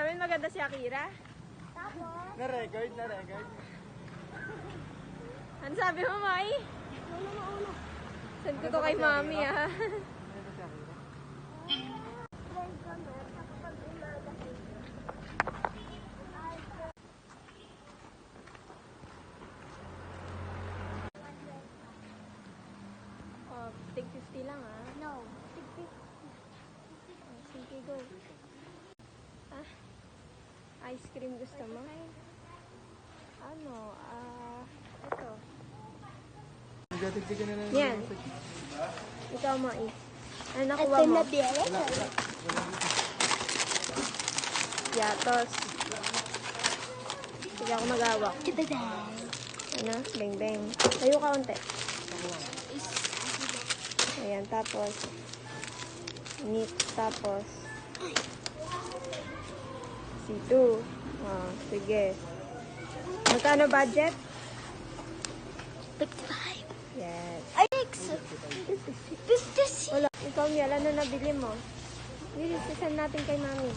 Sabi maganda si Akira. Tapos, Na-record. Ano sabi mo, Mai? mauna. Send ko to kay Mami, ha? Ano si Akira? Friend kami, kapag umaga. Oh, tig 50 lang, ha? No. Oh, sige, go. Ah, ice cream gusto mo? Ano, ito. Nagatitig ka na lang. Yan. Ikaw, Mai. Ano nakuha Ito mo? na biyaya. Yatos. Sige ako mag-awak. Tadadang. Ano? Beng beng. Tayo ka unti. Ayan, tapos meat, tapos C2. Oh, sige. Magkano budget? 55. Yes. Ay, 56. Wala. Ikaw, Miel, ano nabili mo? Sisend natin kay Mami.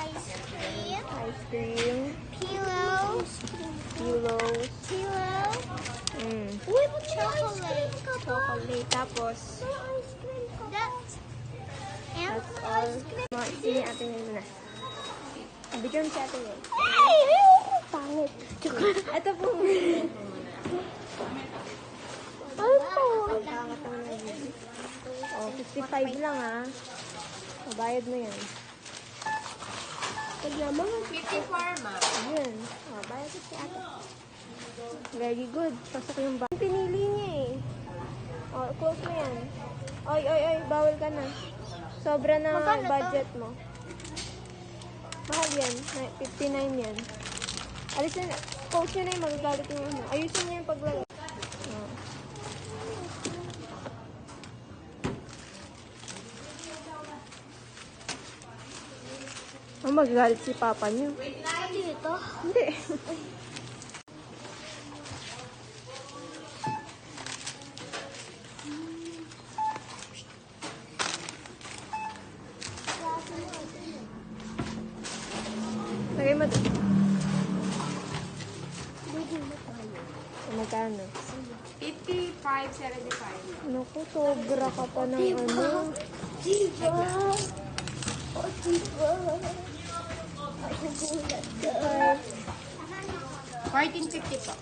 Ice cream. Ice cream, Pillows. pillows, Pillow. Uy, Chocolate. chocolate, tapos Ice cream. That's that's all. Mga isini atin yun muna. Bigyan si atin yun. Ay, pangit. Ito po. Ano po? Pagkangat naman ng video. Oh, 55 lang, ha. Mabayad mo yan. Paglamang. 54, ma. Yun. Oh, bayad ko si ate. Very good. Pasok yung bag. Pinili niya eh. Oh, close mo yan. Oy, oy, oy. Bawal ka na. Sobra na Magkano to? budget mo. Mahal yan. 59 yan. Alisin na. Close nyo na yung magagalit yung ano. Ayusin niyo yung paglagay. Oh. Oh, magagalit si papa niyo. Dito. Hindi. Lagay mo doon. Magkano? 55, 75. Naku, sobra ka pa ng ano. Diba? Oh, diba? Ay, nagulat ka. 1450 po.